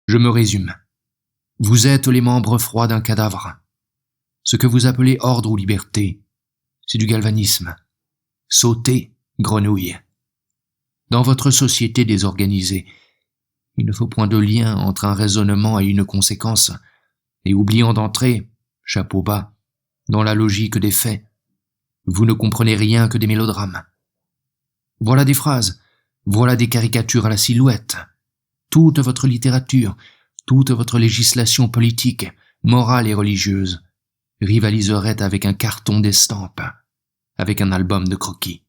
Je me résume. Vous êtes les membres froids d'un cadavre. Ce que vous appelez ordre ou liberté, c'est du galvanisme. Sautez, grenouille. Dans votre société désorganisée, il ne faut point de lien entre un raisonnement et une conséquence, et oubliant d'entrer, chapeau bas, dans la logique des faits, vous ne comprenez rien que des mélodrames. Voilà des phrases, voilà des caricatures à la silhouette. Toute votre littérature, toute votre législation politique, morale et religieuse rivaliserait avec un carton d'estampes, avec un album de croquis.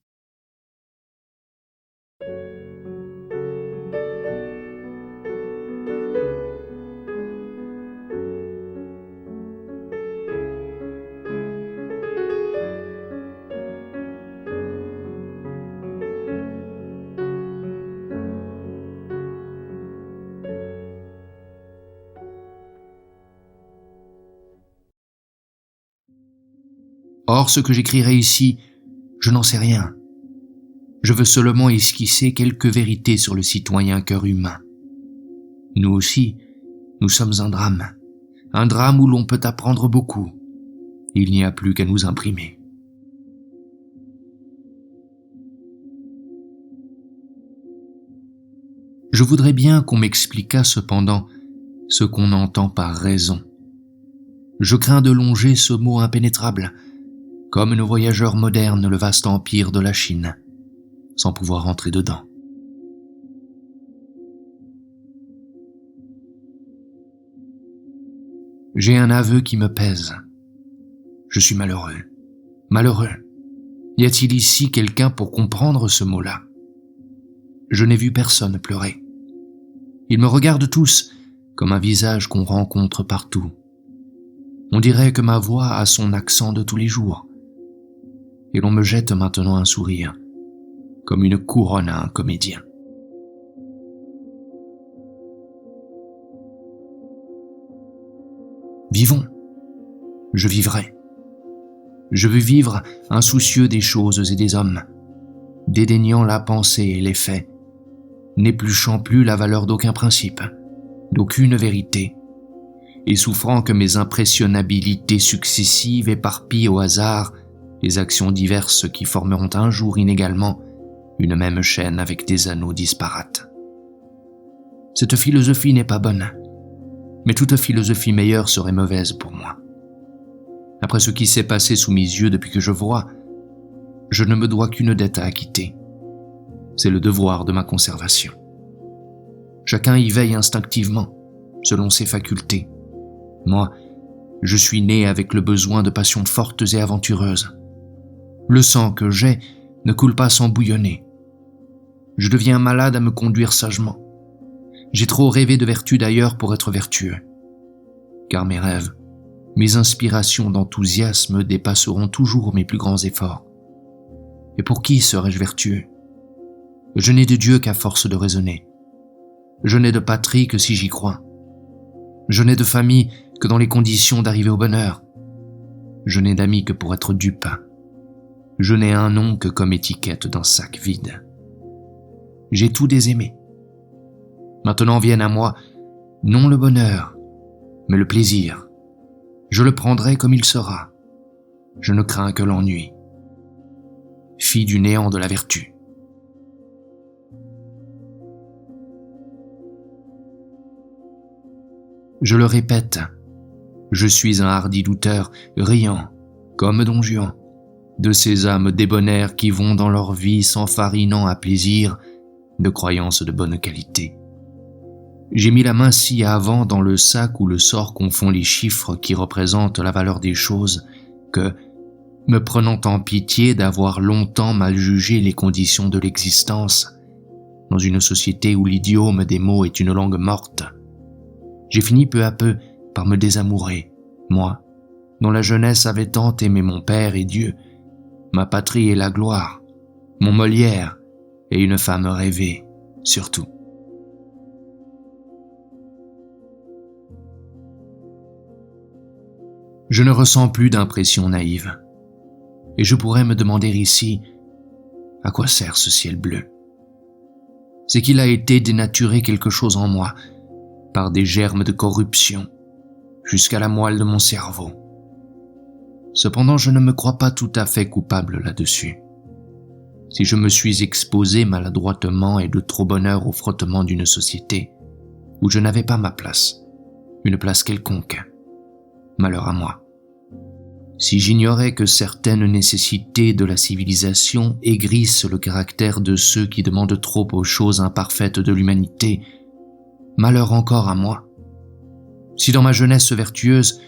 Or, ce que j'écrirai ici, je n'en sais rien. Je veux seulement esquisser quelques vérités sur le citoyen cœur humain. Nous aussi, nous sommes un drame où l'on peut apprendre beaucoup. Il n'y a plus qu'à nous imprimer. Je voudrais bien qu'on m'expliquât cependant ce qu'on entend par raison. Je crains de longer ce mot impénétrable, comme nos voyageurs modernes le vaste empire de la Chine, sans pouvoir entrer dedans. J'ai un aveu qui me pèse. Je suis malheureux. Malheureux. Y a-t-il ici quelqu'un pour comprendre ce mot-là? Je n'ai vu personne pleurer. Ils me regardent tous comme un visage qu'on rencontre partout. On dirait que ma voix a son accent de tous les jours. Et l'on me jette maintenant un sourire, comme une couronne à un comédien. Vivons. Je vivrai. Je veux vivre insoucieux des choses et des hommes, dédaignant la pensée et les faits, n'épluchant plus la valeur d'aucun principe, d'aucune vérité, et souffrant que mes impressionnabilités successives éparpillent au hasard les actions diverses qui formeront un jour inégalement une même chaîne avec des anneaux disparates. Cette philosophie n'est pas bonne, mais toute philosophie meilleure serait mauvaise pour moi. Après ce qui s'est passé sous mes yeux depuis que je vois, je ne me dois qu'une dette à acquitter. C'est le devoir de ma conservation. Chacun y veille instinctivement, selon ses facultés. Moi, je suis né avec le besoin de passions fortes et aventureuses. Le sang que j'ai ne coule pas sans bouillonner. Je deviens malade à me conduire sagement. J'ai trop rêvé de vertu d'ailleurs pour être vertueux. Car mes rêves, mes inspirations d'enthousiasme dépasseront toujours mes plus grands efforts. Et pour qui serais-je vertueux? Je n'ai de Dieu qu'à force de raisonner. Je n'ai de patrie que si j'y crois. Je n'ai de famille que dans les conditions d'arriver au bonheur. Je n'ai d'amis que pour être dupe. Je n'ai un nom que comme étiquette d'un sac vide. J'ai tout désaimé. Maintenant vienne à moi, non le bonheur, mais le plaisir. Je le prendrai comme il sera. Je ne crains que l'ennui. Fille du néant de la vertu. Je le répète, je suis un hardi douteur, riant, comme Don Juan, de ces âmes débonnaires qui vont dans leur vie s'enfarinant à plaisir de croyances de bonne qualité. J'ai mis la main si avant dans le sac où le sort confond les chiffres qui représentent la valeur des choses que, me prenant en pitié d'avoir longtemps mal jugé les conditions de l'existence, dans une société où l'idiome des mots est une langue morte, j'ai fini peu à peu par me désamourer, moi, dont la jeunesse avait tant aimé mon père et Dieu, ma patrie et la gloire, mon Molière et une femme rêvée, surtout. Je ne ressens plus d'impression naïve, et je pourrais me demander ici, à quoi sert ce ciel bleu? C'est qu'il a été dénaturé quelque chose en moi, par des germes de corruption, jusqu'à la moelle de mon cerveau. Cependant, je ne me crois pas tout à fait coupable là-dessus. Si je me suis exposé maladroitement et de trop bonne heure au frottement d'une société où je n'avais pas ma place, une place quelconque, malheur à moi. Si j'ignorais que certaines nécessités de la civilisation aigrissent le caractère de ceux qui demandent trop aux choses imparfaites de l'humanité, malheur encore à moi. Si dans ma jeunesse vertueuse,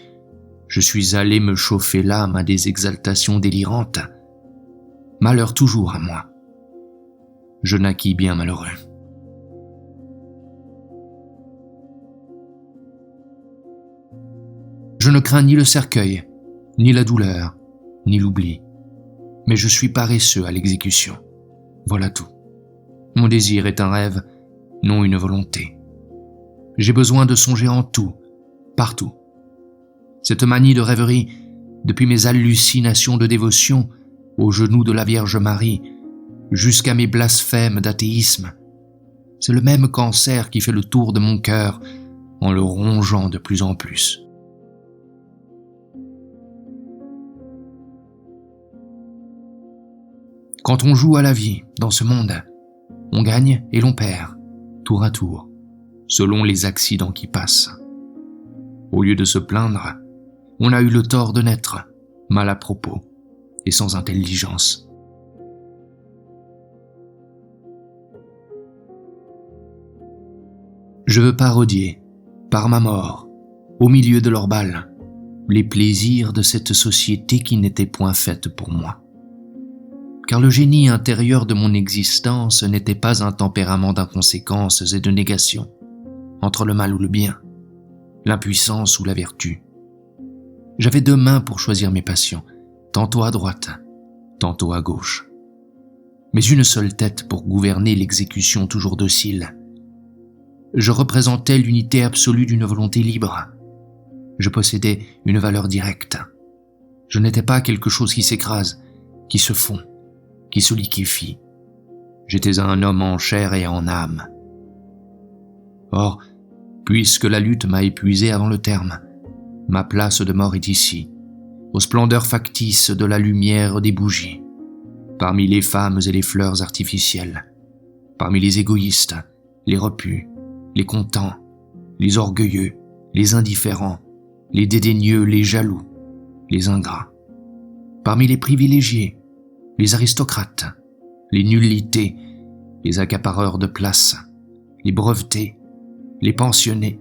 je suis allé me chauffer l'âme à des exaltations délirantes, malheur toujours à moi. Je naquis bien malheureux. Je ne crains ni le cercueil, ni la douleur, ni l'oubli, mais je suis paresseux à l'exécution. Voilà tout. Mon désir est un rêve, non une volonté. J'ai besoin de songer en tout, partout. Cette manie de rêverie, depuis mes hallucinations de dévotion aux genoux de la Vierge Marie, jusqu'à mes blasphèmes d'athéisme, c'est le même cancer qui fait le tour de mon cœur en le rongeant de plus en plus. Quand on joue à la vie dans ce monde, on gagne et l'on perd, tour à tour, selon les accidents qui passent. Au lieu de se plaindre, on a eu le tort de naître, mal à propos et sans intelligence. Je veux parodier, par ma mort, au milieu de leurs balles, les plaisirs de cette société qui n'était point faite pour moi. Car le génie intérieur de mon existence n'était pas un tempérament d'inconséquences et de négation, entre le mal ou le bien, l'impuissance ou la vertu. J'avais 2 mains pour choisir mes passions, tantôt à droite, tantôt à gauche. Mais une seule tête pour gouverner l'exécution toujours docile. Je représentais l'unité absolue d'une volonté libre. Je possédais une valeur directe. Je n'étais pas quelque chose qui s'écrase, qui se fond, qui se liquéfie. J'étais un homme en chair et en âme. Or, puisque la lutte m'a épuisé avant le terme, ma place de mort est ici, aux splendeurs factices de la lumière des bougies, parmi les femmes et les fleurs artificielles, parmi les égoïstes, les repus, les contents, les orgueilleux, les indifférents, les dédaigneux, les jaloux, les ingrats, parmi les privilégiés, les aristocrates, les nullités, les accapareurs de places, les brevetés, les pensionnés,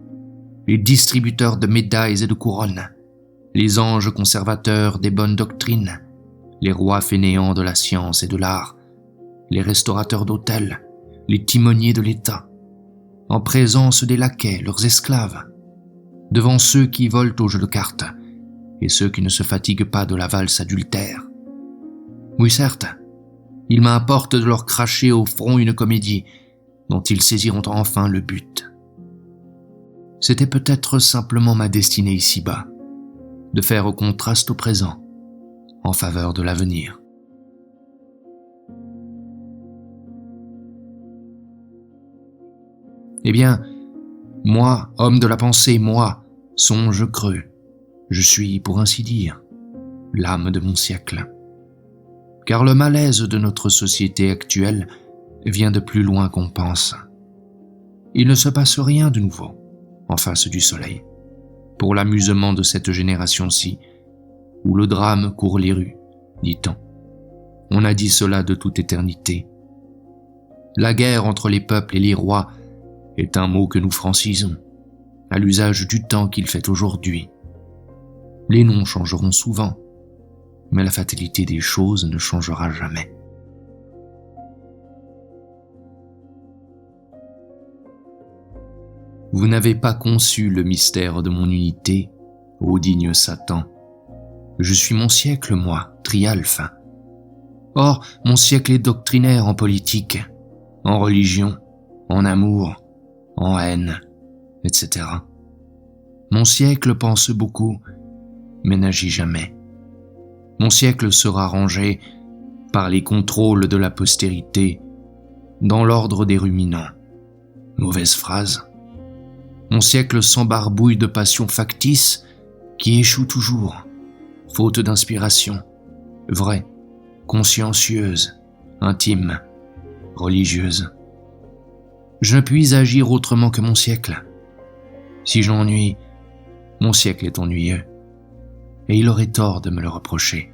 les distributeurs de médailles et de couronnes, les anges conservateurs des bonnes doctrines, les rois fainéants de la science et de l'art, les restaurateurs d'hôtels, les timoniers de l'État, en présence des laquais, leurs esclaves, devant ceux qui volent au jeu de cartes et ceux qui ne se fatiguent pas de la valse adultère. Oui, certes, il m'importe de leur cracher au front une comédie dont ils saisiront enfin le but. C'était peut-être simplement ma destinée ici-bas, de faire au contraste au présent, en faveur de l'avenir. Eh bien, moi, homme de la pensée, moi, songe creux, je suis, pour ainsi dire, l'âme de mon siècle. Car le malaise de notre société actuelle vient de plus loin qu'on pense. Il ne se passe rien de nouveau en face du soleil, pour l'amusement de cette génération-ci, où le drame court les rues, dit-on. On a dit cela de toute éternité. La guerre entre les peuples et les rois est un mot que nous francisons, à l'usage du temps qu'il fait aujourd'hui. Les noms changeront souvent, mais la fatalité des choses ne changera jamais. Vous n'avez pas conçu le mystère de mon unité, ô digne Satan. Je suis mon siècle, moi, Trialphe. Or, mon siècle est doctrinaire en politique, en religion, en amour, en haine, etc. Mon siècle pense beaucoup, mais n'agit jamais. Mon siècle sera rangé, par les contrôles de la postérité, dans l'ordre des ruminants. Mauvaise phrase. Mon siècle s'embarbouille de passions factices qui échouent toujours, faute d'inspiration, vraie, consciencieuse, intime, religieuse. Je ne puis agir autrement que mon siècle. Si j'ennuie, mon siècle est ennuyeux, et il aurait tort de me le reprocher.